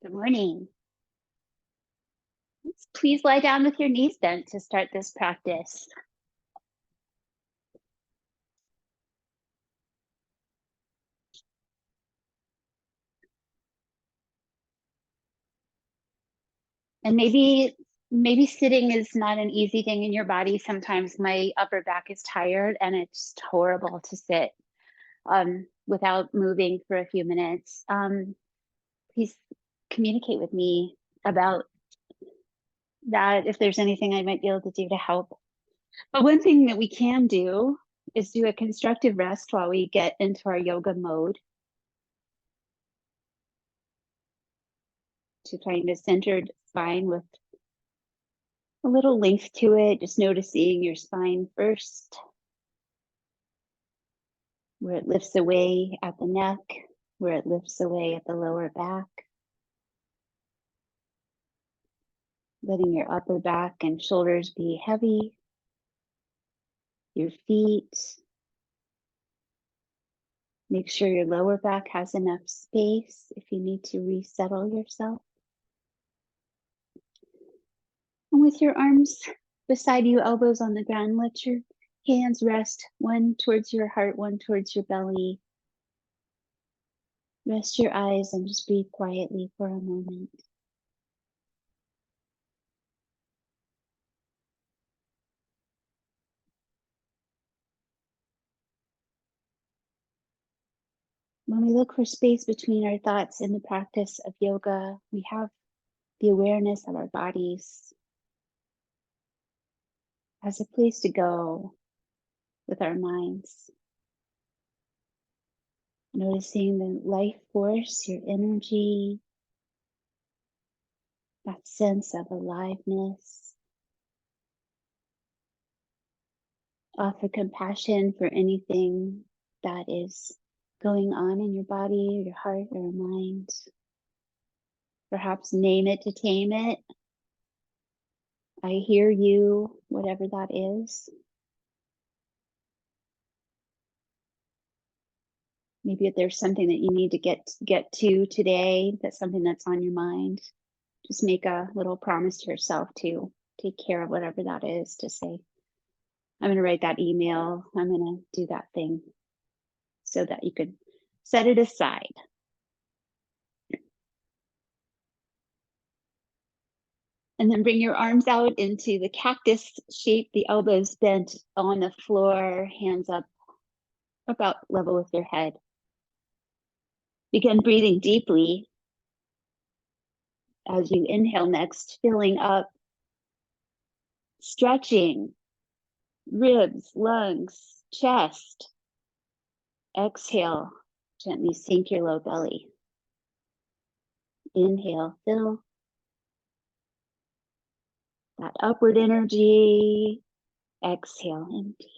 Good morning. Please lie down with your knees bent to start this practice. And maybe sitting is not an easy thing in your body. Sometimes my upper back is tired and it's horrible to sit without moving for a few minutes. Please communicate with me about that if there's anything I might be able to do to help. But one thing that we can do is do a constructive rest while we get into our yoga mode to find a centered spine with a little length to it, just noticing your spine first, where it lifts away at the neck, where it lifts away at the lower back. Letting your upper back and shoulders be heavy, your feet. Make sure your lower back has enough space if you need to resettle yourself. And with your arms beside you, elbows on the ground, let your hands rest, one towards your heart, one towards your belly. Rest your eyes and just breathe quietly for a moment. When we look for space between our thoughts in the practice of yoga, we have the awareness of our bodies as a place to go with our minds. Noticing the life force, your energy, that sense of aliveness. Offer compassion for anything that is going on in your body, or your heart, or your mind. Perhaps name it to tame it. I hear you, whatever that is. Maybe if there's something that you need to get to today, that's something that's on your mind, just make a little promise to yourself to take care of whatever that is, to say, I'm going to write that email, I'm going to do that thing, so that you could set it aside. And then bring your arms out into the cactus shape, the elbows bent on the floor, hands up about level with your head. Begin breathing deeply as you inhale next, filling up, stretching ribs, lungs, chest. Exhale, gently sink your low belly. Inhale, fill that upward energy. Exhale, empty.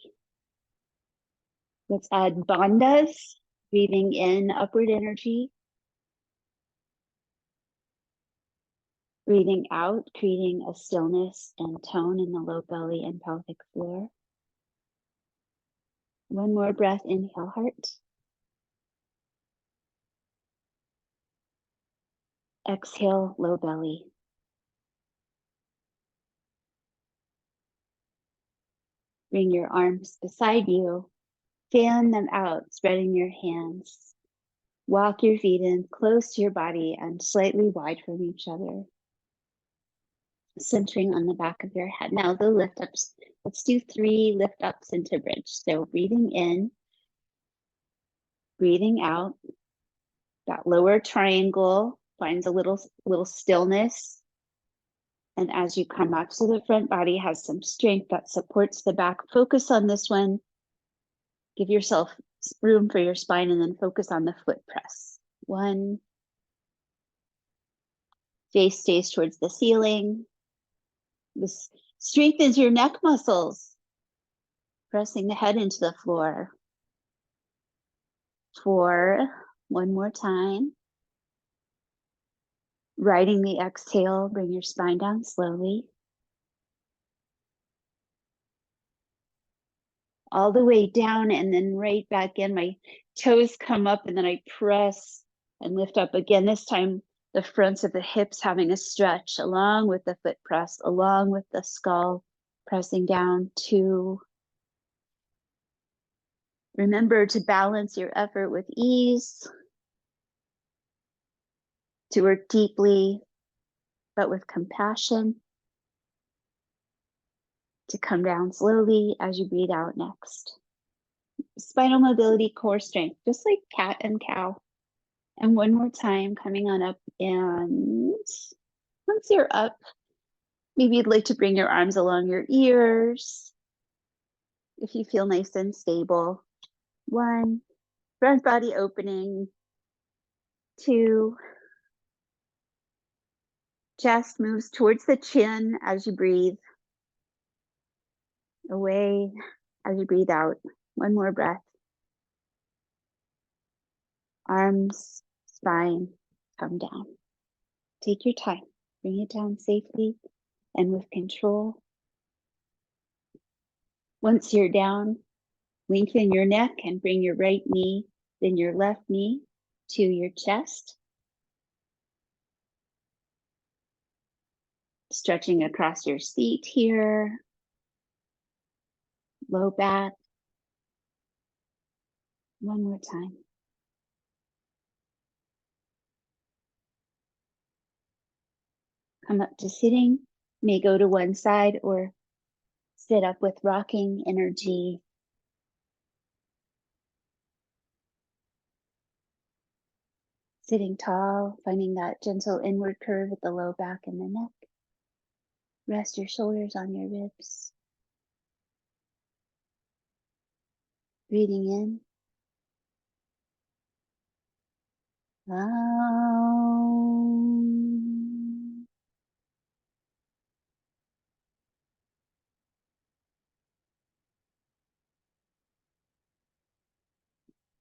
Let's add bandhas, breathing in upward energy. Breathing out, creating a stillness and tone in the low belly and pelvic floor. One more breath, inhale, heart. Exhale, low belly. Bring your arms beside you. Fan them out, spreading your hands. Walk your feet in close to your body and slightly wide from each other. Centering on the back of your head. Now the lift ups. Let's do 3 lift ups into bridge. So breathing in, breathing out. That lower triangle finds a little stillness. And as you come up, so the front body has some strength that supports the back. Focus on this one. Give yourself room for your spine and then focus on the foot press. 1. Face stays towards the ceiling. This strengthens your neck muscles. Pressing the head into the floor. 4. One more time. Riding the exhale, bring your spine down slowly. All the way down and then right back in. My Toes come up and then I press and lift up again. This time the fronts of the hips having a stretch along with the foot press, along with the skull pressing down. 2. Remember to balance your effort with ease, to work deeply, but with compassion, to come down slowly as you breathe out next. Spinal mobility, core strength, just like cat and cow. And one more time, coming on up, and once you're up, maybe you'd like to bring your arms along your ears if you feel nice and stable. 1, front body opening. 2, chest moves towards the chin as you breathe. Away as you breathe out. 1 more breath. Arms, spine, come down. Take your time. Bring it down safely and with control. Once you're down, lengthen your neck and bring your right knee, then your left knee to your chest. Stretching across your seat here. Low back. 1 more time. Come up to sitting. May go to one side or sit up with rocking energy. Sitting tall, finding that gentle inward curve at the low back and the neck. Rest your shoulders on your ribs. Breathing in.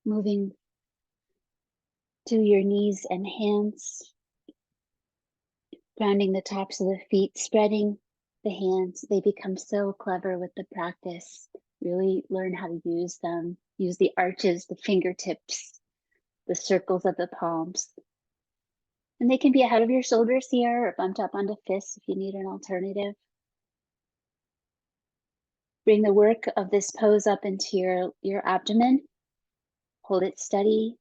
Moving to your knees and hands. Grounding the tops of the feet, spreading the hands. They become so clever with the practice. Really learn how to use them. Use the arches, the fingertips, the circles of the palms. And they can be ahead of your shoulders here or bumped up onto fists if you need an alternative. Bring the work of this pose up into your abdomen. Hold it steady.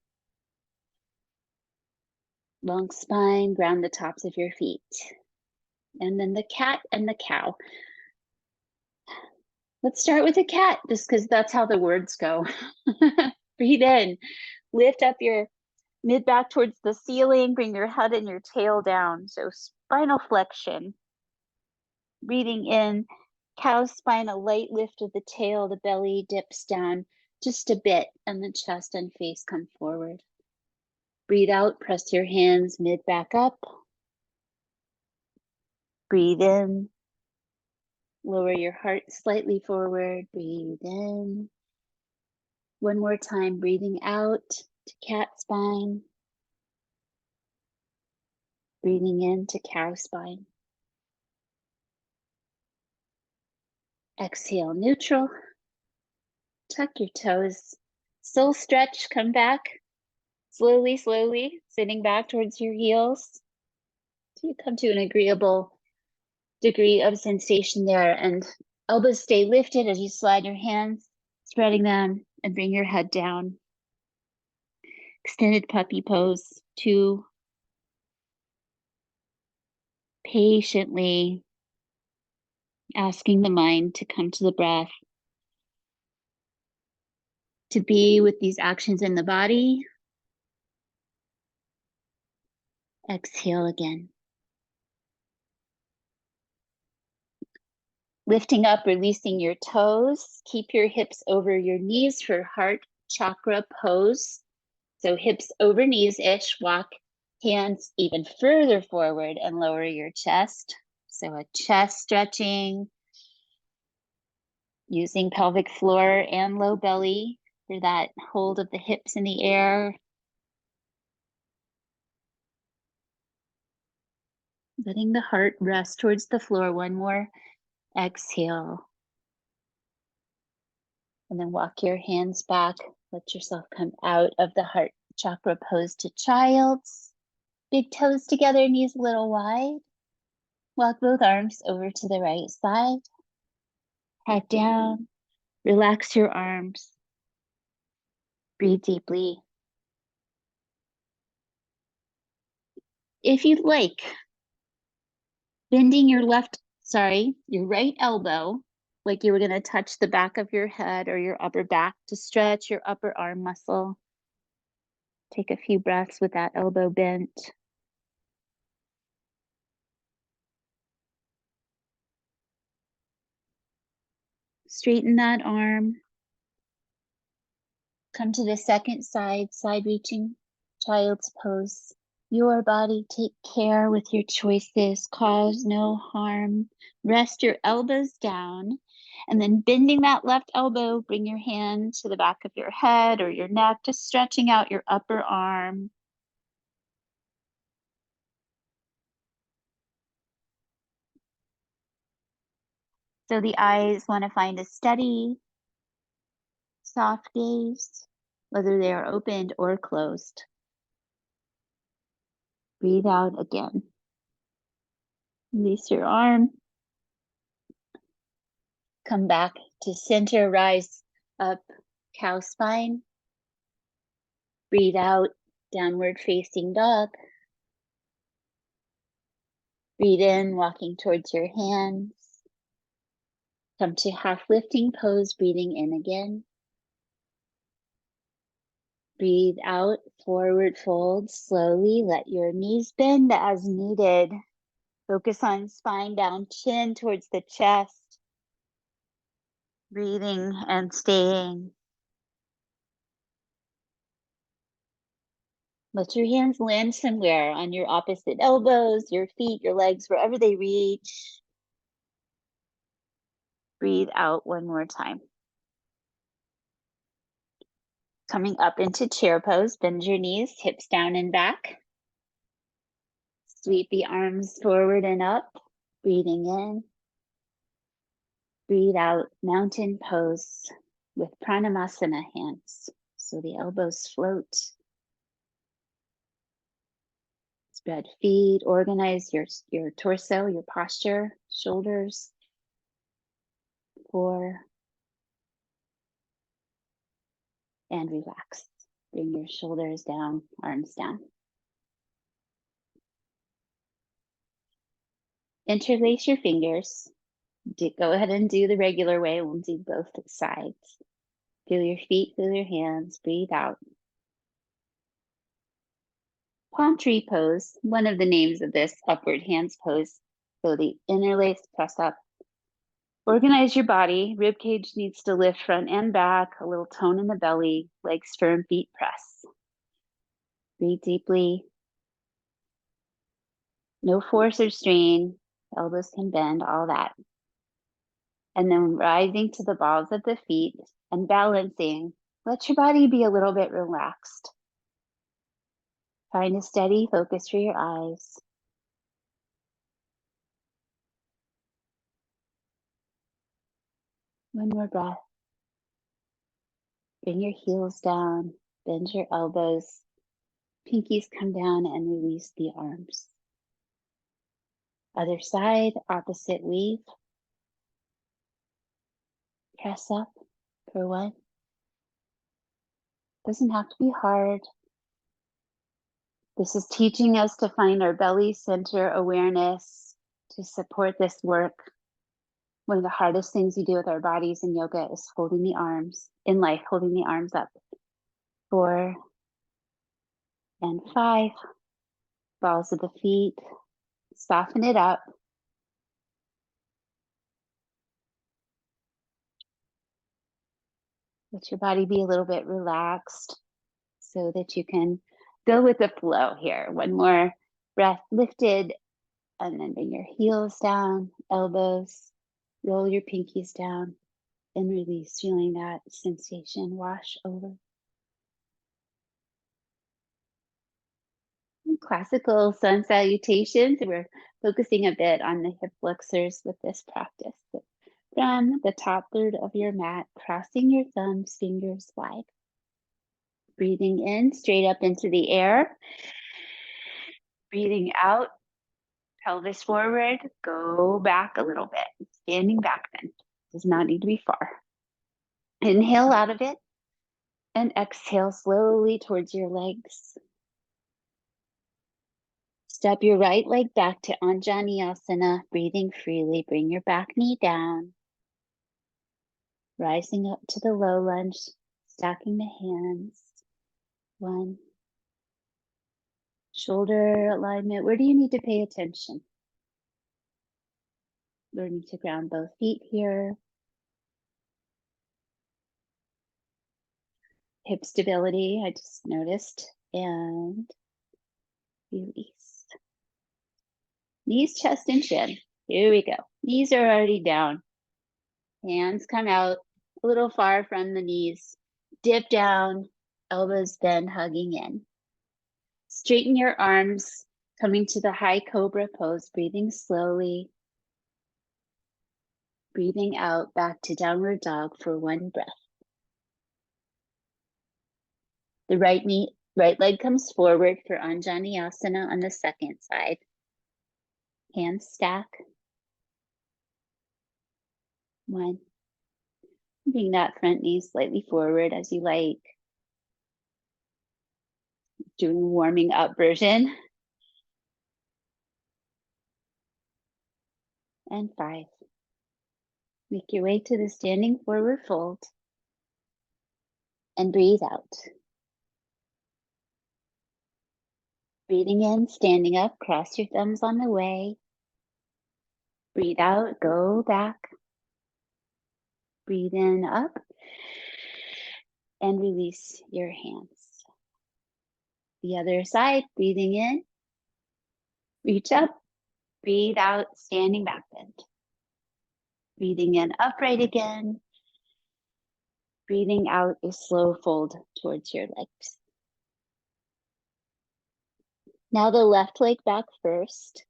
Long spine, ground the tops of your feet. And then the cat and the cow. Let's start with the cat, just because that's how the words go. Breathe in, lift up your mid back towards the ceiling, bring your head and your tail down. So spinal flexion. Breathing in, cow spine, a light lift of the tail, the belly dips down just a bit, and the chest and face come forward. Breathe out, press your hands mid back up. Breathe in. Lower your heart slightly forward. Breathe in. 1 more time, breathing out to cat spine. Breathing in to cow spine. Exhale, neutral. Tuck your toes. Still stretch, come back. Slowly, slowly, sitting back towards your heels. So you come to an agreeable degree of sensation there, and elbows stay lifted as you slide your hands, spreading them, and bring your head down. Extended puppy pose. 2. Patiently asking the mind to come to the breath, to be with these actions in the body. Exhale again. Lifting up, releasing your toes. Keep your hips over your knees for heart chakra pose. So hips over knees-ish. Walk hands even further forward and lower your chest. So a chest stretching. Using pelvic floor and low belly for that hold of the hips in the air. Letting the heart rest towards the floor. 1 more exhale. And then walk your hands back Let yourself come out of the heart chakra pose to child's. Big toes together, knees a little wide. Walk both arms over to the right side. Head down. Relax your arms. Breathe deeply. If you'd like, bending your right elbow, like you were going to touch the back of your head or your upper back to stretch your upper arm muscle. Take a few breaths with that elbow bent. Straighten that arm. Come to the second side, side reaching child's pose. Your body, take care with your choices, cause no harm. Rest your elbows down, and then bending that left elbow, bring your hand to the back of your head or your neck, just stretching out your upper arm. So the eyes want to find a steady, soft gaze, whether they are opened or closed. Breathe out again. Release your arm. Come back to center, rise up, cow spine. Breathe out, downward facing dog. Breathe in, walking towards your hands. Come to half lifting pose, breathing in again. Breathe out, forward fold slowly. Let your knees bend as needed. Focus on spine down, chin towards the chest. Breathing and staying. Let your hands land somewhere on your opposite elbows, your feet, your legs, wherever they reach. Breathe out one more time. Coming up into chair pose, bend your knees, hips down and back. Sweep the arms forward and up, breathing in. Breathe out, mountain pose with Pranamasana hands. So the elbows float. Spread feet, organize your torso, your posture, shoulders. 4. And relax. Bring your shoulders down, arms down. Interlace your fingers. Go ahead and do the regular way. We'll do both sides. Feel your feet, feel your hands, breathe out. Palm tree pose, one of the names of this upward hands pose. So the interlace, press up. Organize your body. Rib cage needs to lift front and back, a little tone in the belly, legs firm, feet press. Breathe deeply. No force or strain. Elbows can bend, all that. And then rising to the balls of the feet and balancing. Let your body be a little bit relaxed. Find a steady focus for your eyes. One more breath. Bring your heels down, bend your elbows, pinkies come down and release the arms. Other side, opposite weave. Press up for 1. Doesn't have to be hard. This is teaching us to find our belly center awareness to support this work. One of the hardest things we do with our bodies in yoga is holding the arms, in life, holding the arms up. 4 and 5. Balls of the feet. Soften it up. Let your body be a little bit relaxed so that you can go with the flow here. One more breath, lifted, and then bring your heels down, elbows, roll your pinkies down, and release, feeling that sensation wash over. Classical sun salutations. We're focusing a bit on the hip flexors with this practice. From the top third of your mat, crossing your thumbs, fingers wide. Breathing in, straight up into the air. Breathing out, pelvis forward, go back a little bit. Standing back then. Does not need to be far. Inhale out of it and exhale slowly towards your legs. Step your right leg back to Anjaneyasana, breathing freely. Bring your back knee down. Rising up to the low lunge, stacking the hands. 1. Shoulder alignment. Where do you need to pay attention? Learning to ground both feet here. Hip stability, I just noticed. And release. Knees, chest, and chin. Here we go. Knees are already down. Hands come out a little far from the knees. Dip down, elbows bend, hugging in. Straighten your arms, coming to the high cobra pose, breathing slowly. Breathing out, back to downward dog for 1 breath. The right leg comes forward for Anjaneyasana on the second side. Hands stack. 1. Bring that front knee slightly forward as you like. Doing a warming up version. And 5. Make your way to the standing forward fold. And breathe out. Breathing in, standing up, cross your thumbs on the way. Breathe out, go back. Breathe in, up. And release your hands. The other side, breathing in. Reach up, breathe out, standing back bend. Breathing in, upright again. Breathing out, a slow fold towards your legs. Now the left leg back first.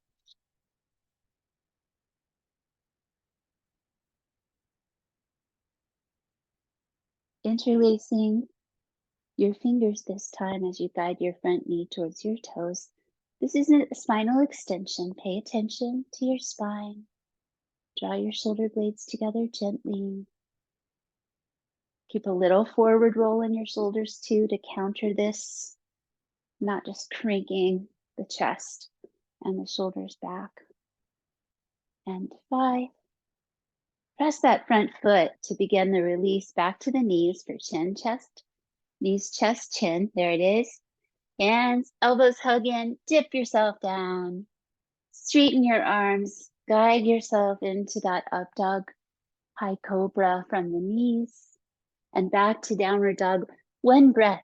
Interlacing your fingers this time as you guide your front knee towards your toes. This isn't a spinal extension. Pay attention to your spine. Draw your shoulder blades together gently. Keep a little forward roll in your shoulders too to counter this, not just cranking the chest and the shoulders back. And 5. Press that front foot to begin the release back to the knees for chin, chest, knees, chest, chin. There it is. Hands, elbows hug in, dip yourself down. Straighten your arms, guide yourself into that up dog, high cobra from the knees, and back to downward dog. 1 breath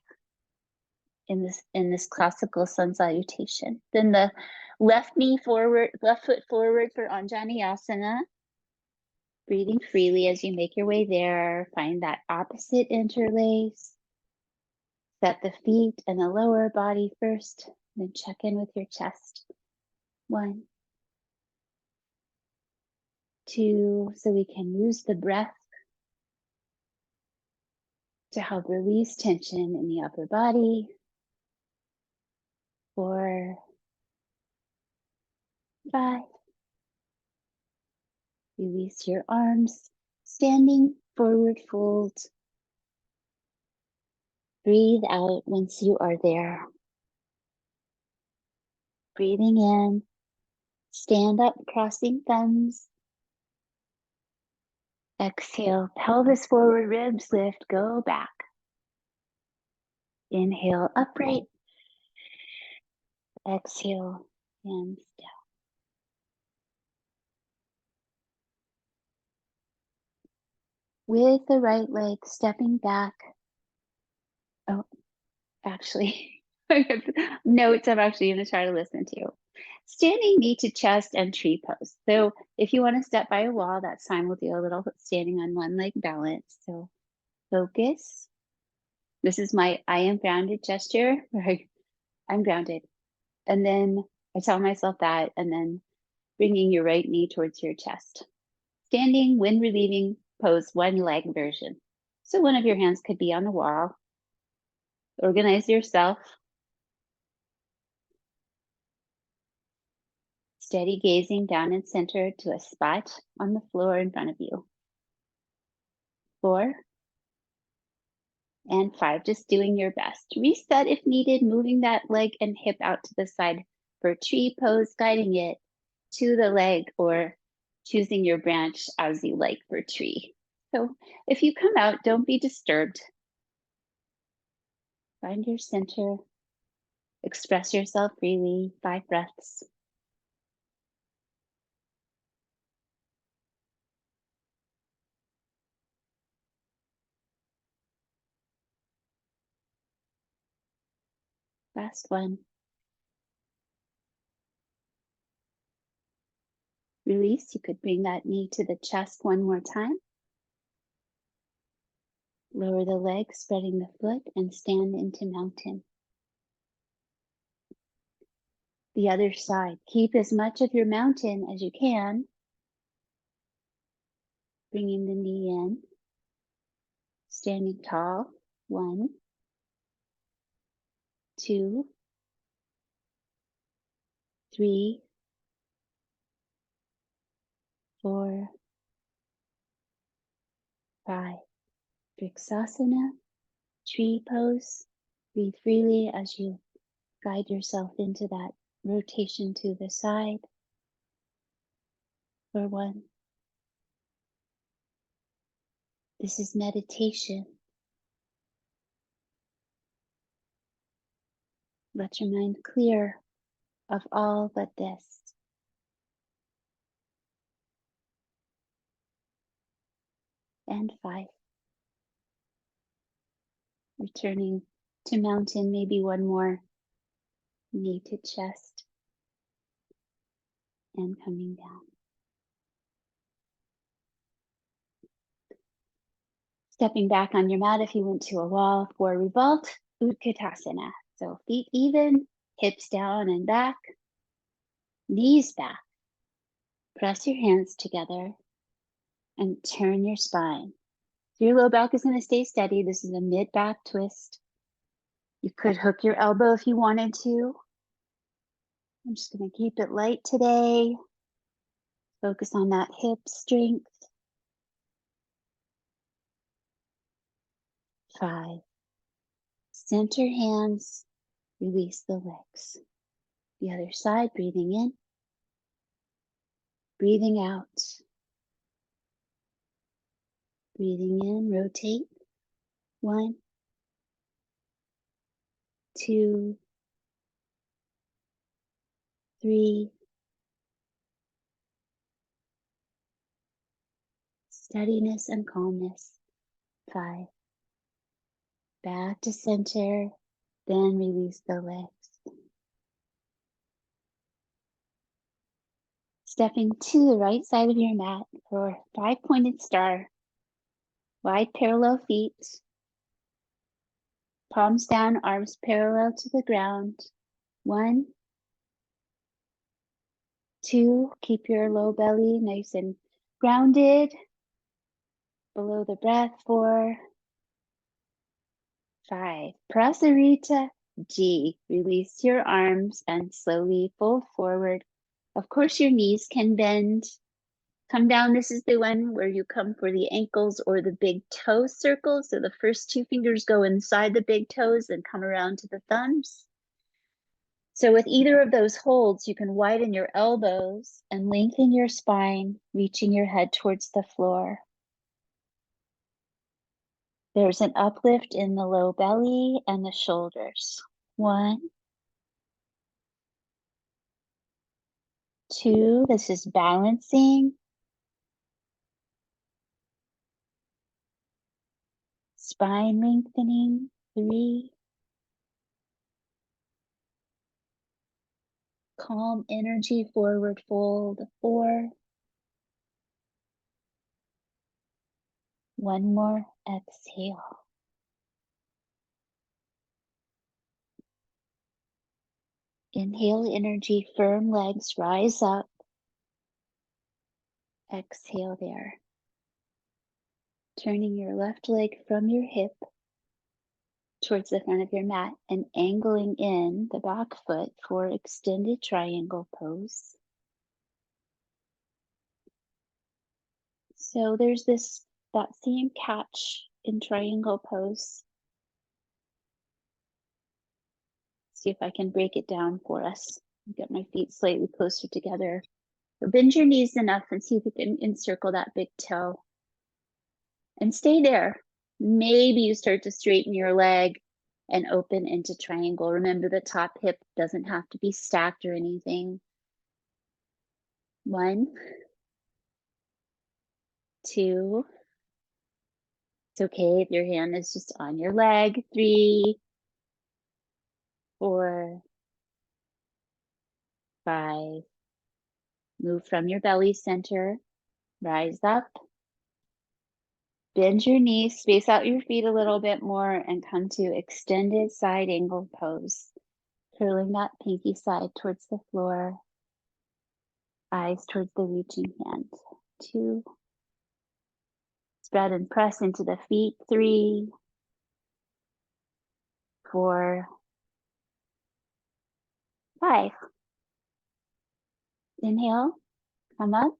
in this classical sun salutation. Then the left knee forward, left foot forward for Anjaneyasana. Breathing freely as you make your way there. Find that opposite interlace. Set the feet and the lower body first, then check in with your chest. 1, 2, so we can use the breath to help release tension in the upper body. 4, 5. Release your arms, standing forward fold. Breathe out once you are there. Breathing in, stand up, crossing thumbs. Exhale, pelvis forward, ribs lift, go back. Inhale, upright. Exhale, hands down. With the right leg stepping back. Oh, actually, I have notes I'm actually going to try to listen to. Standing knee to chest and tree pose. So if you want to step by a wall, that's fine. We'll do a little standing on one leg balance. So focus. This is my I am grounded gesture. Right? I'm grounded. And then I tell myself that, and then bringing your right knee towards your chest. Standing, wind relieving pose, 1 leg version. So one of your hands could be on the wall. Organize yourself. Steady gazing down and center to a spot on the floor in front of you. 4 and 5, just doing your best. Reset if needed, moving that leg and hip out to the side for tree pose, guiding it to the leg or choosing your branch as you like for tree. So if you come out, don't be disturbed. Find your center. Express yourself freely. 5 breaths. Last one. Release. You could bring that knee to the chest one more time. Lower the leg, spreading the foot, and stand into mountain. The other side. Keep as much of your mountain as you can. Bringing the knee in. Standing tall. 1, 2, 3, 4, 5. Vrksasana, tree pose. Breathe freely as you guide yourself into that rotation to the side. For 1. This is meditation. Let your mind clear of all but this. And 5. Returning to mountain, maybe one more knee to chest and coming down. Stepping back on your mat if you went to a wall for revolt, Utkatasana. So feet even, hips down and back, knees back. Press your hands together and turn your spine. So your low back is going to stay steady. This is a mid-back twist. You could hook your elbow if you wanted to. I'm just going to keep it light today. Focus on that hip strength. 5. Center hands, release the legs. The other side, breathing in, breathing out. Breathing in, rotate. 1, 2, 3. Steadiness and calmness. 5. Back to center, then release the legs. Stepping to the right side of your mat for 5-pointed star. Wide parallel feet. Palms down, arms parallel to the ground. 1, 2, keep your low belly nice and grounded. Below the breath. 4, 5. Prasarita G. Release your arms and slowly fold forward. Of course, your knees can bend. Come down. This is the one where you come for the ankles or the big toe circle. So the first 2 fingers go inside the big toes and come around to the thumbs. So with either of those holds, you can widen your elbows and lengthen your spine, reaching your head towards the floor. There's an uplift in the low belly and the shoulders. 1, 2, this is balancing. Spine lengthening. 3, calm energy, forward fold. 4, 1 more, exhale. Inhale energy, firm legs, rise up. Exhale there. Turning your left leg from your hip, towards the front of your mat and angling in the back foot for extended triangle pose. So there's that same catch in triangle pose. See if I can break it down for us. Get my feet slightly closer together. So bend your knees enough and see if you can encircle that big toe. And stay there. Maybe you start to straighten your leg and open into triangle. Remember, the top hip doesn't have to be stacked or anything. 1, 2. It's okay if your hand is just on your leg. 3, 4, 5. Move from your belly center. Rise up. Bend your knees, space out your feet a little bit more, and come to extended side angle pose. Curling that pinky side towards the floor. Eyes towards the reaching hand. 2. Spread and press into the feet. 3, 4, 5. Inhale, come up.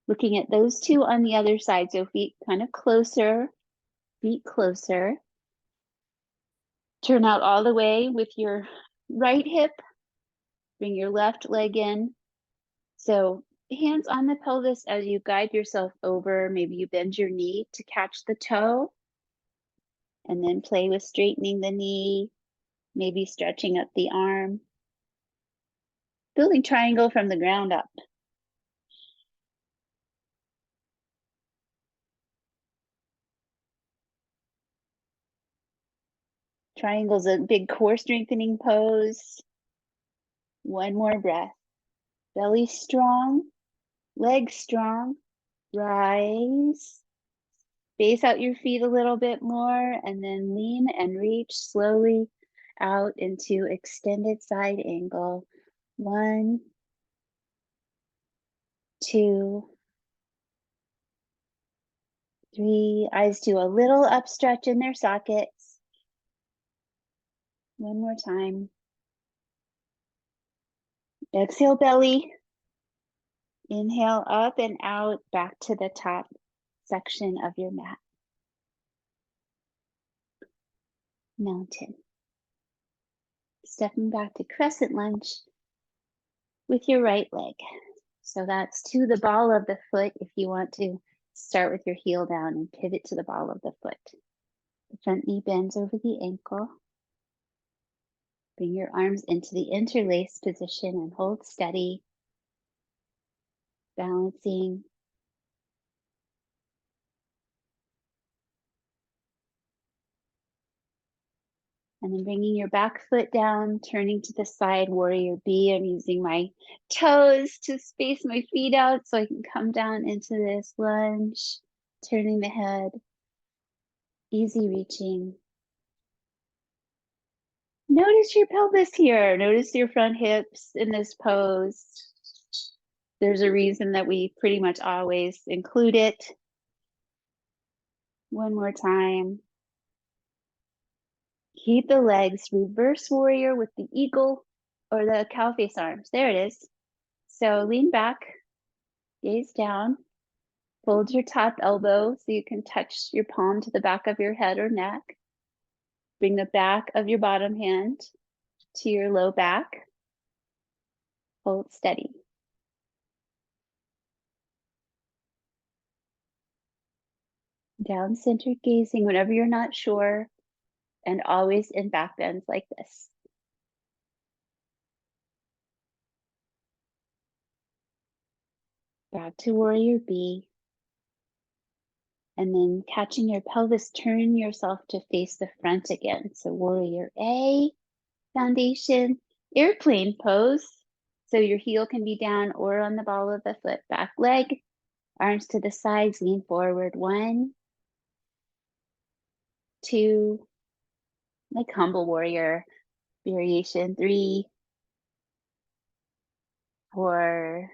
Looking at those two on the other side, so feet kind of closer, feet closer. Turn out all the way with your right hip. Bring your left leg in. So hands on the pelvis as you guide yourself over. Maybe you bend your knee to catch the toe. And then play with straightening the knee, maybe stretching up the arm. Building triangle from the ground up. Triangle's a big core strengthening pose. One more breath. Belly strong, legs strong. Rise. Space out your feet a little bit more and then lean and reach slowly out into extended side angle. 1, 2, 3. Eyes do a little upstretch in their sockets. One more time. Exhale, belly. Inhale up and out, back to the top section of your mat. Mountain. Stepping back to crescent lunge with your right leg. So that's to the ball of the foot if you want to start with your heel down and pivot to the ball of the foot. The front knee bends over the ankle. Bring your arms into the interlace position and hold steady. Balancing. And then bringing your back foot down, turning to the side, warrior B. I'm using my toes to space my feet out so I can come down into this lunge, turning the head, easy reaching. Notice your pelvis here. Notice your front hips in this pose. There's a reason that we pretty much always include it. One more time. Keep the legs, reverse warrior with the eagle or the cow face arms. There it is. So lean back, gaze down, fold your top elbow so you can touch your palm to the back of your head or neck. Bring the back of your bottom hand to your low back. Hold steady. Down center gazing whenever you're not sure, and always in back bends like this. Back to warrior B. And then catching your pelvis, turn yourself to face the front again. So warrior A, foundation, airplane pose. So your heel can be down or on the ball of the foot. Back leg, arms to the sides, lean forward. 1, 2, like humble warrior variation. 3, 4,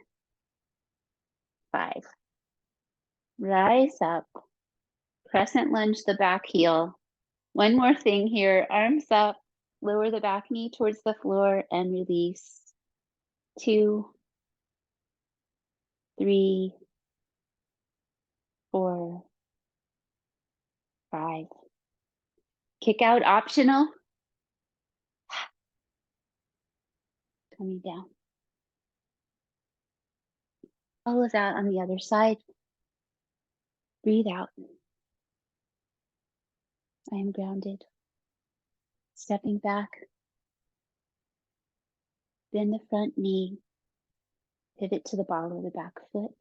5. Rise up. Crescent lunge the back heel. One more thing here. Arms up. Lower the back knee towards the floor and release. 2, 3, 4, 5. Kick out optional. Coming down. All of that on the other side. Breathe out. I am grounded. Stepping back. Bend the front knee. Pivot to the ball of the back foot.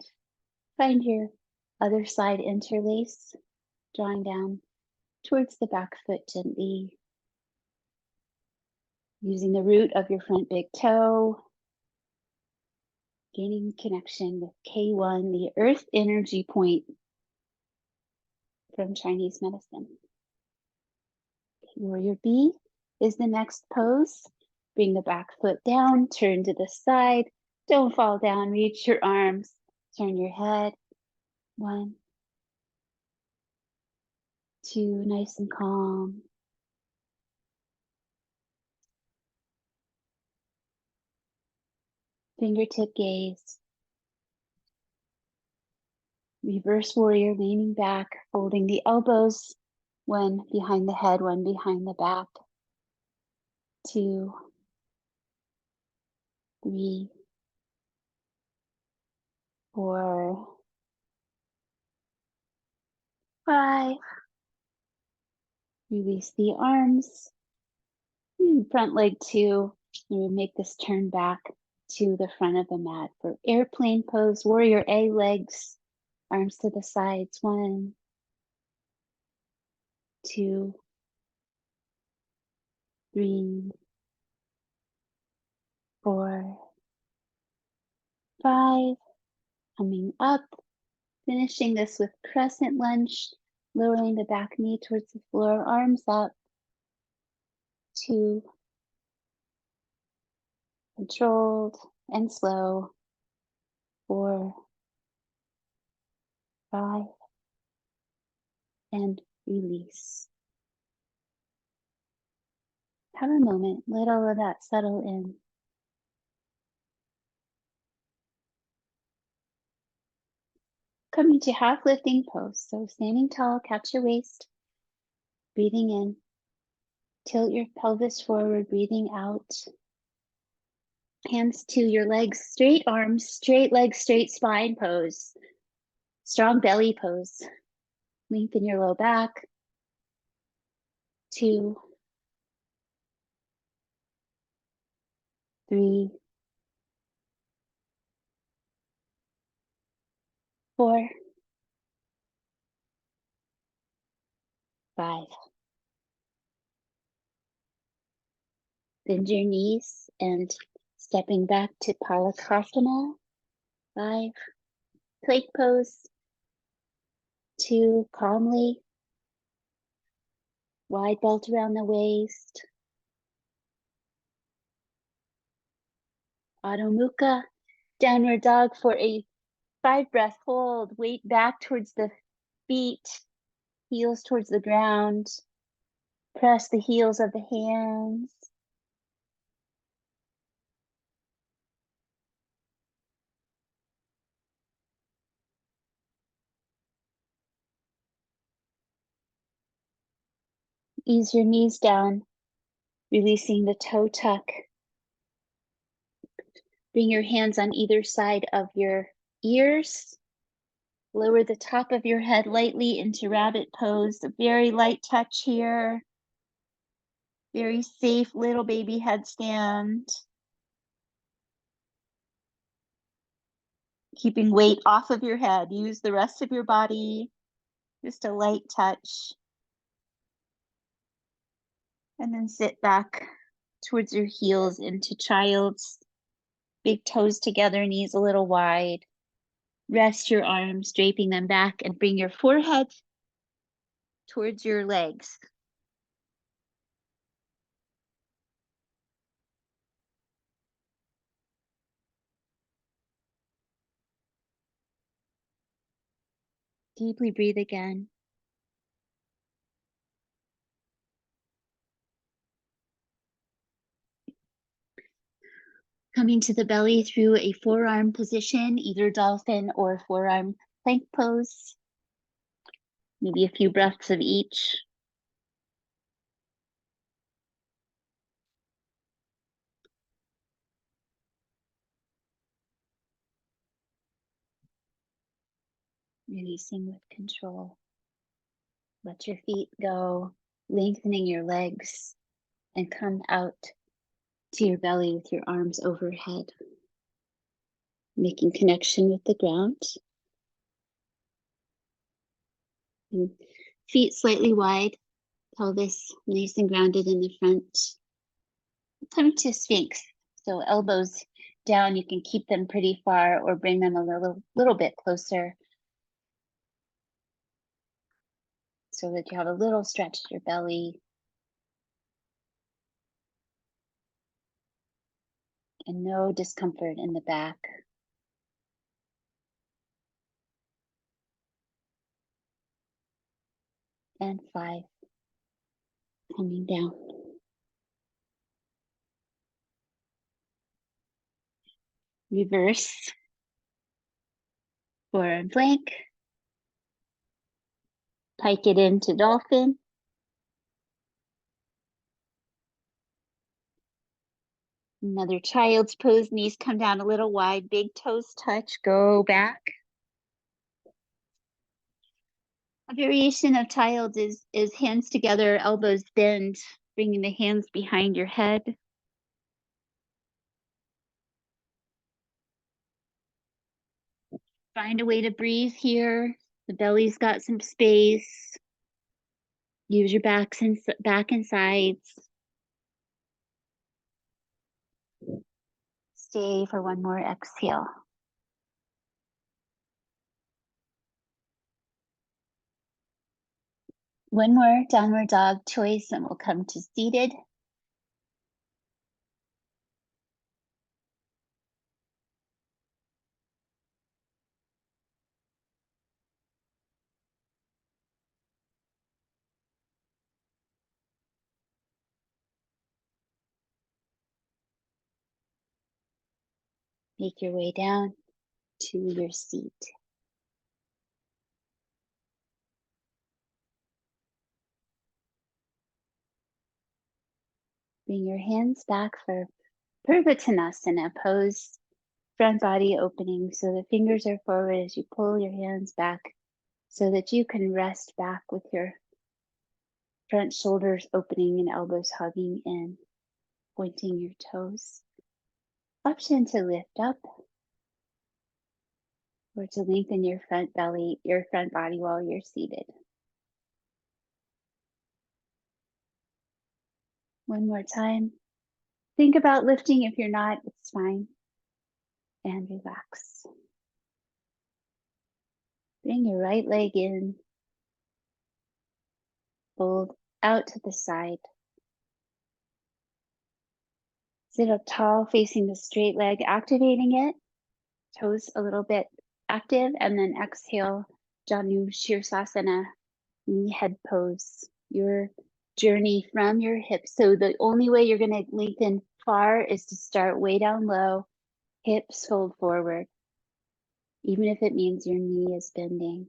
Find your other side interlace. Drawing down towards the back foot gently. Using the root of your front big toe. Gaining connection with K1, the earth energy point from Chinese medicine. Warrior B is the next pose. Bring the back foot down, turn to the side. Don't fall down, reach your arms, turn your head. 1, 2, nice and calm. Fingertip gaze. Reverse warrior, leaning back, folding the elbows, one behind the head, one behind the back. 2, 3, 4, 5. Release the arms. Front leg 2. And we make this turn back to the front of the mat for airplane pose. Warrior A, legs, arms to the sides. 1, 2, 3, 4, 5. Coming up, finishing this with crescent lunge, lowering the back knee towards the floor, arms up. 2, controlled and slow. 4, 5, and release. Have a moment, let all of that settle in. Coming to half lifting pose. So standing tall, catch your waist, breathing in, tilt your pelvis forward, breathing out. Hands to your legs, straight arms, straight legs, straight spine pose. Strong belly pose. Lengthen your low back. 2, 3, 4, 5. Bend your knees and stepping back to Palakasana. 5. Plank pose. 2, calmly. Wide belt around the waist. Adho Mukha, downward dog for a 5 breath hold. Weight back towards the feet, heels towards the ground. Press the heels of the hands. Ease your knees down, releasing the toe tuck. Bring your hands on either side of your ears. Lower the top of your head lightly into rabbit pose. A very light touch here. Very safe little baby headstand. Keeping weight off of your head. Use the rest of your body. Just a light touch. And then sit back towards your heels into child's. Big toes together, knees a little wide. Rest your arms, draping them back, and bring your forehead towards your legs. Deeply breathe again. Coming to the belly through a forearm position, either dolphin or forearm plank pose. Maybe a few breaths of each. Releasing with control. Let your feet go, lengthening your legs, and come out to your belly with your arms overhead. Making connection with the ground. And feet slightly wide, pelvis nice and grounded in the front. Come to Sphinx. So elbows down, you can keep them pretty far or bring them a little bit closer so that you have a little stretch to your belly. And no discomfort in the back. And 5. Coming down. Reverse. Forward plank. Pike it into dolphin. Another child's pose, knees come down a little wide, big toes touch, go back. A variation of child is hands together, elbows bend, bringing the hands behind your head. Find a way to breathe here. The belly's got some space. Use your back and sides. Stay for one more exhale. One more downward dog choice and we'll come to seated. Make your way down to your seat. Bring your hands back for Purvattanasana pose, front body opening so the fingers are forward as you pull your hands back so that you can rest back with your front shoulders opening and elbows hugging in, pointing your toes. Option to lift up or to lengthen your front belly, your front body while you're seated. One more time. Think about lifting. If you're not, it's fine. And relax. Bring your right leg in. Fold out to the side. Sit up tall, facing the straight leg, activating it. Toes a little bit active, and then exhale, Janu Shirsasana, knee head pose. Your journey from your hips. So the only way you're going to lengthen far is to start way down low, hips fold forward, even if it means your knee is bending.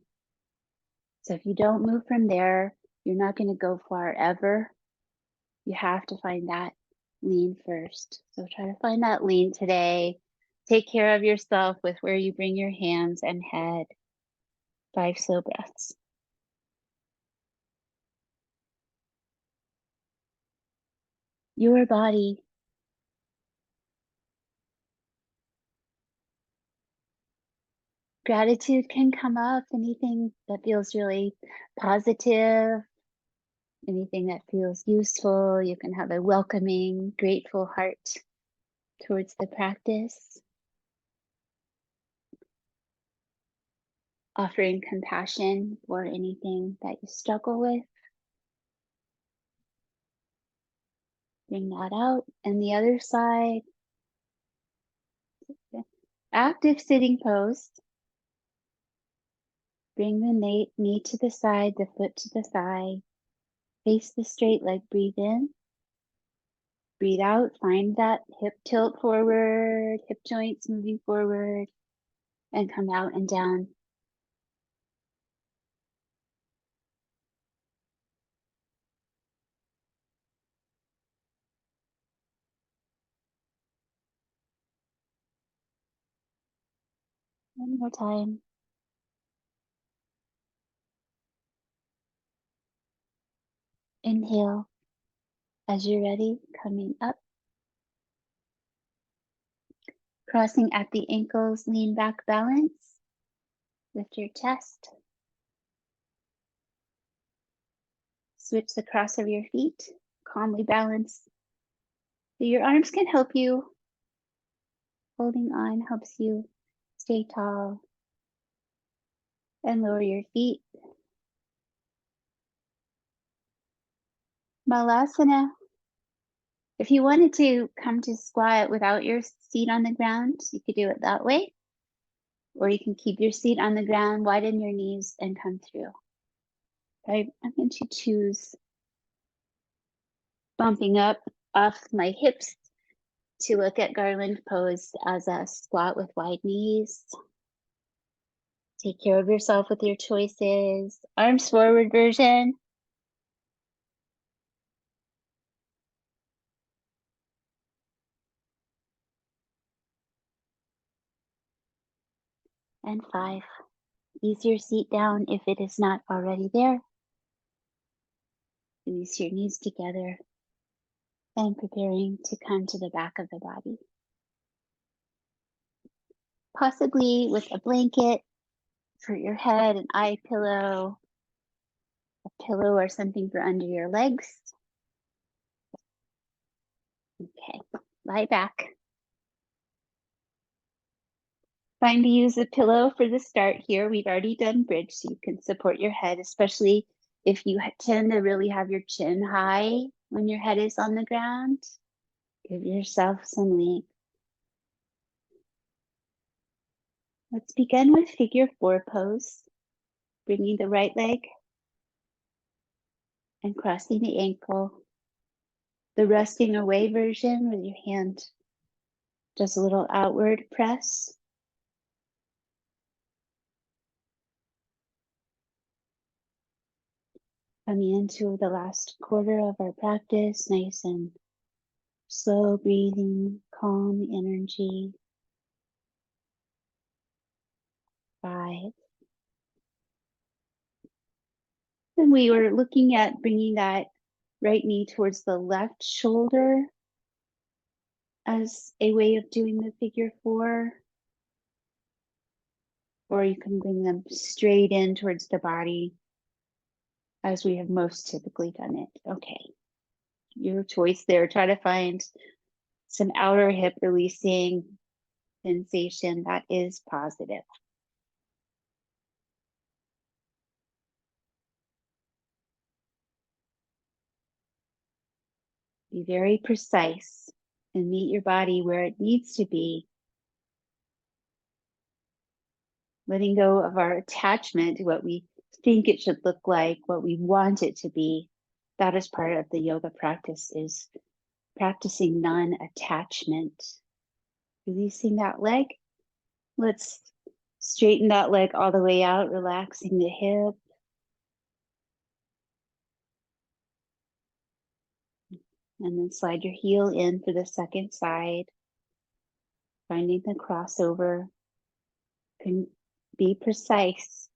So if you don't move from there, you're not going to go far ever. You have to find that lean first. So try to find that lean today. Take care of yourself with where you bring your hands and head. 5 slow breaths. Your body. Gratitude can come up, anything that feels really positive, anything that feels useful. You can have a welcoming, grateful heart towards the practice. Offering compassion for anything that you struggle with. Bring that out. And the other side, active sitting pose. Bring the knee to the side, the foot to the thigh. Face the straight leg, breathe in. Breathe out, find that hip tilt forward, hip joints moving forward, and come out and down. One more time. Inhale. As you're ready, coming up. Crossing at the ankles, lean back, balance. Lift your chest. Switch the cross of your feet. Calmly balance. So your arms can help you. Holding on helps you stay tall. And lower your feet. Malasana. If you wanted to come to squat without your seat on the ground, you could do it that way. Or you can keep your seat on the ground, widen your knees, and come through. I'm going to choose bumping up off my hips to look at garland pose as a squat with wide knees. Take care of yourself with your choices. Arms forward version. And 5. Ease your seat down if it is not already there. Release your knees together and preparing to come to the back of the body. Possibly with a blanket for your head, an eye pillow, a pillow or something for under your legs. Okay, lie back. Fine to use a pillow for the start here. We've already done bridge, so you can support your head, especially if you tend to really have your chin high when your head is on the ground. Give yourself some length. Let's begin with figure 4 pose. Bringing the right leg and crossing the ankle. The resting away version with your hand does a little outward press. Coming into the last quarter of our practice, nice and slow breathing, calm energy. 5. And we were looking at bringing that right knee towards the left shoulder as a way of doing the figure 4. Or you can bring them straight in towards the body as we have most typically done it. Okay, your choice there. Try to find some outer hip releasing sensation that is positive. Be very precise and meet your body where it needs to be. Letting go of our attachment to what we think it should look like, what we want it to be. That is part of the yoga practice, is practicing non-attachment. Releasing that leg. Let's straighten that leg all the way out, relaxing the hip. And then slide your heel in for the second side. Finding the crossover. Can be precise.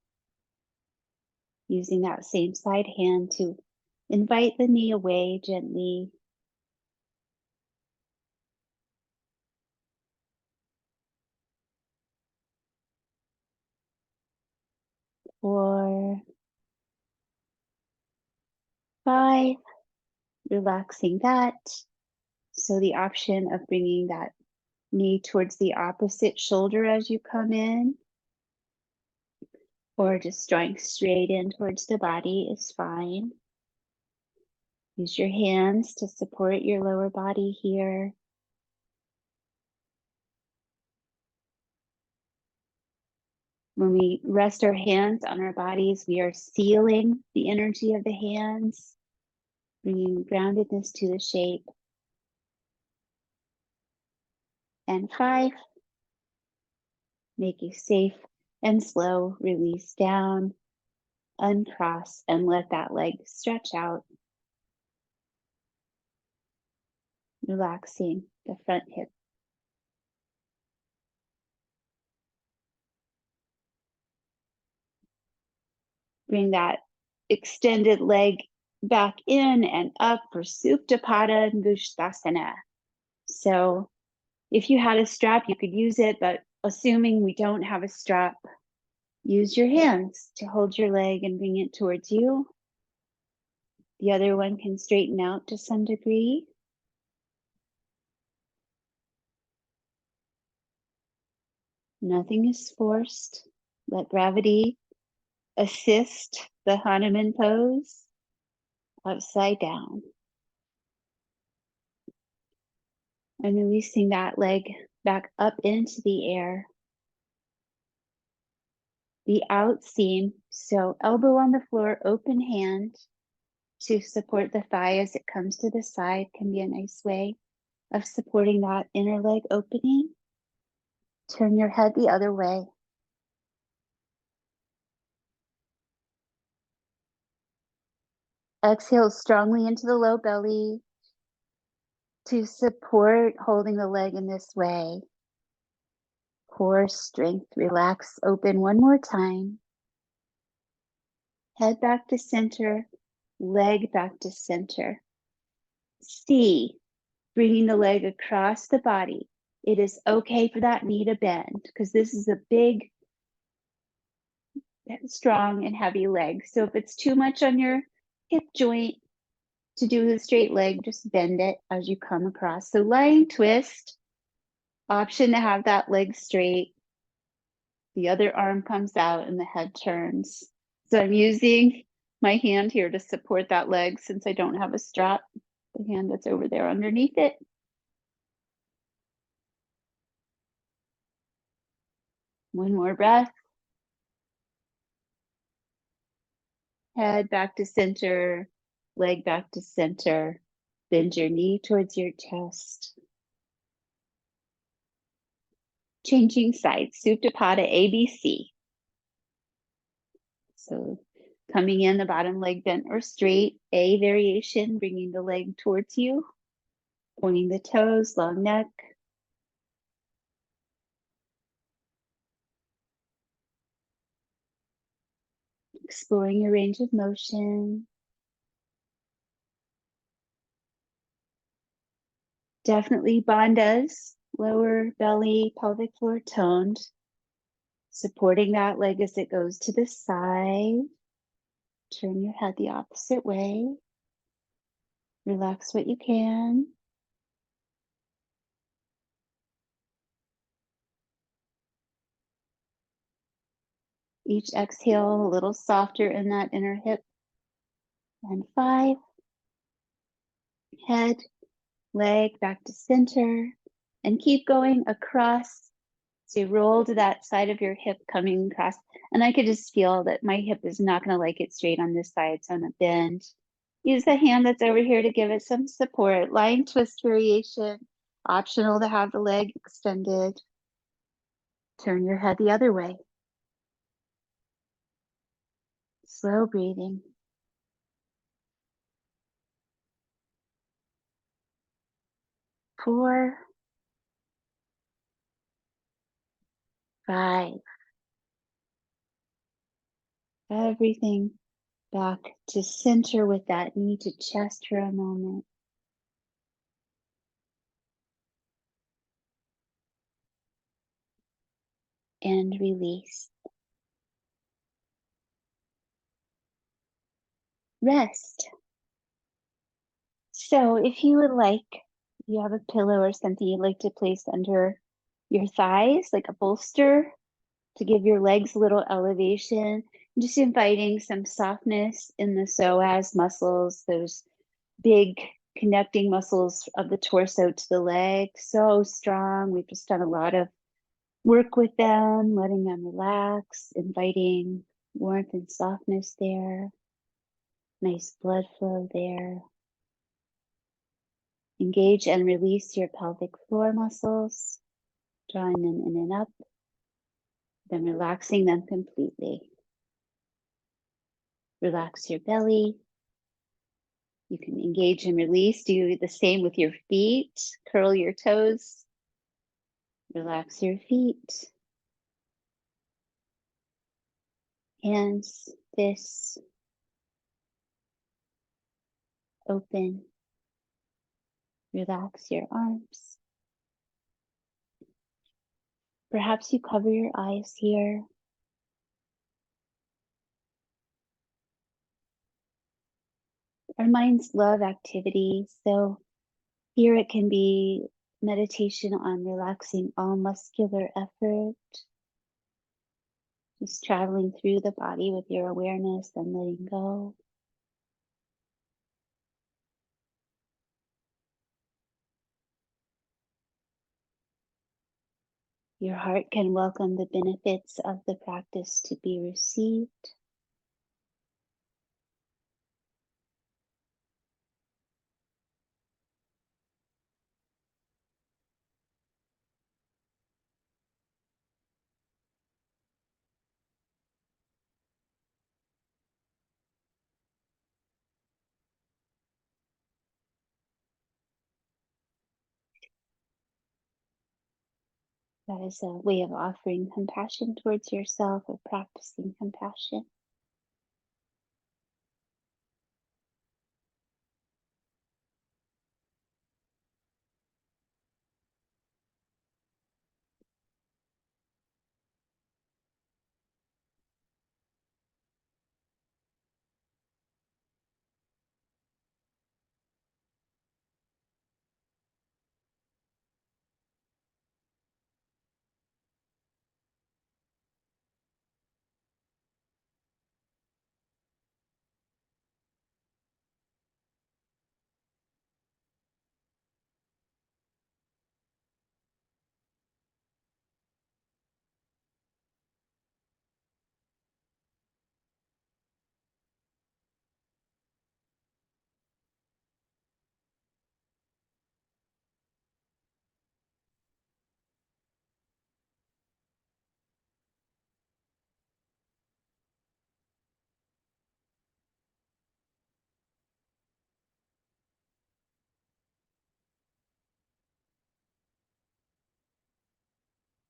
Using that same side hand to invite the knee away gently. Four, 5, relaxing that. So the option of bringing that knee towards the opposite shoulder as you come in, or just drawing straight in towards the body is fine. Use your hands to support your lower body here. When we rest our hands on our bodies, we are sealing the energy of the hands, bringing groundedness to the shape. and 5. Make a safe and slow release down, uncross, and let that leg stretch out, relaxing the front hip. Bring that extended leg back in and up for Supta Pada and Bhushtasana. So if you had a strap, you could use it, but assuming we don't have a strap, use your hands to hold your leg and bring it towards you. The other one can straighten out to some degree. Nothing is forced. Let gravity assist the Hanuman pose, upside down. And releasing that leg back up into the air. The out seam, so elbow on the floor, open hand to support the thigh as it comes to the side, can be a nice way of supporting that inner leg opening. Turn your head the other way. Exhale strongly into the low belly to support holding the leg in this way. Core strength, relax, open one more time. Head back to center, leg back to center. C, bringing the leg across the body. It is okay for that knee to bend because this is a big, strong, and heavy leg. So if it's too much on your hip joint to do the straight leg, just bend it as you come across. So lying twist, option to have that leg straight. The other arm comes out and the head turns. So I'm using my hand here to support that leg since I don't have a strap. The hand that's over there underneath it. One more breath. Head back to center, leg back to center. Bend your knee towards your chest. Changing sides, Supta Pada ABC. So coming in, the bottom leg bent or straight, A variation, bringing the leg towards you, pointing the toes, long neck. Exploring your range of motion. Definitely bandhas, lower belly, pelvic floor toned. Supporting that leg as it goes to the side. Turn your head the opposite way. Relax what you can. Each exhale a little softer in that inner hip. And 5. Head, leg back to center. And keep going across. So you roll to that side of your hip coming across. And I could just feel that my hip is not going to like it straight on this side. It's on a bend. Use the hand that's over here to give it some support. Lying twist variation. Optional to have the leg extended. Turn your head the other way. Slow breathing. 4, 5. Everything back to center with that knee to chest for a moment. And release. Rest. So if you would like, you have a pillow or something you'd like to place under your thighs, like a bolster, to give your legs a little elevation, just inviting some softness in the psoas muscles, those big connecting muscles of the torso to the leg, so strong. We've just done a lot of work with them, letting them relax, inviting warmth and softness there, nice blood flow there. Engage and release your pelvic floor muscles. Drawing them in and up, then relaxing them completely. Relax your belly. You can engage and release. Do the same with your feet. Curl your toes. Relax your feet. Hands, fists, open. Relax your arms. Perhaps you cover your eyes here. Our minds love activity, so here it can be meditation on relaxing all muscular effort, just traveling through the body with your awareness and letting go. Your heart can welcome the benefits of the practice to be received. That is a way of offering compassion towards yourself, or practicing compassion.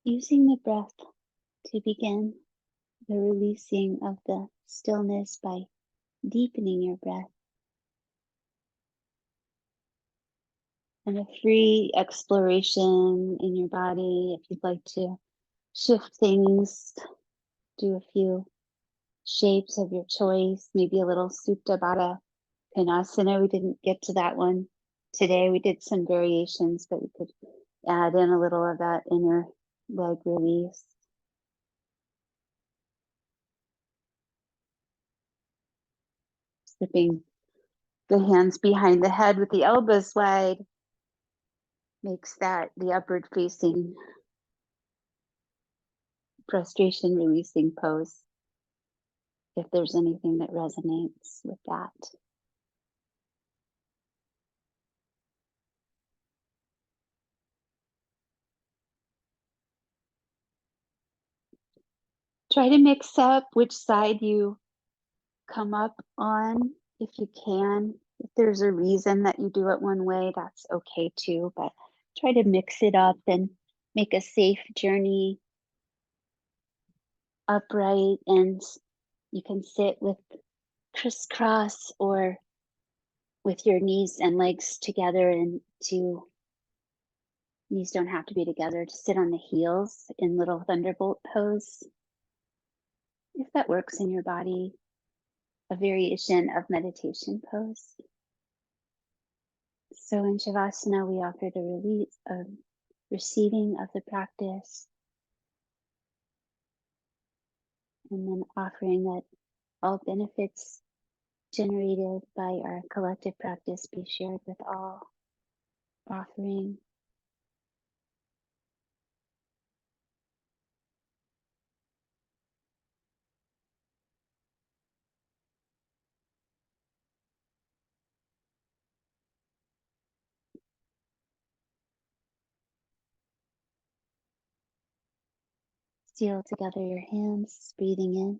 Using the breath to begin the releasing of the stillness by deepening your breath, and a free exploration in your body. If you'd like to shift things, do a few shapes of your choice, maybe a little Supta Baddha Konasana. We didn't get to that one today. We did some variations, but we could add in a little of that inner leg release. Slipping the hands behind the head with the elbows wide makes that the upward facing frustration releasing pose, if there's anything that resonates with that. Try to mix up which side you come up on if you can. If there's a reason that you do it one way, that's okay too, but try to mix it up and make a safe journey upright. And you can sit with crisscross or with your knees and legs together, and knees don't have to be together, to sit on the heels in little thunderbolt pose, if that works in your body. A variation of meditation pose. So in Shavasana, we offer the release of receiving of the practice, and then offering that all benefits generated by our collective practice be shared with all. Offering Seal together your hands, breathing in.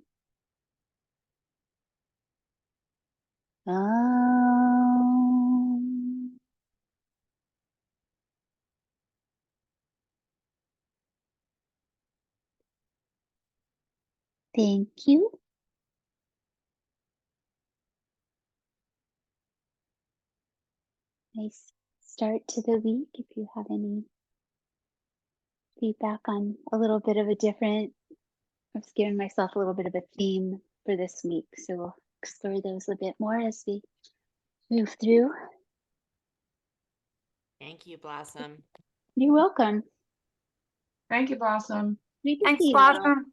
Om. Thank you. Nice start to the week. If you have any feedback on a little bit of a different, I was giving myself a little bit of a theme for this week. So we'll explore those a bit more as we move through. Thank you, Blossom. You're welcome. Thank you, Blossom. Great to Thanks, see you all. Blossom.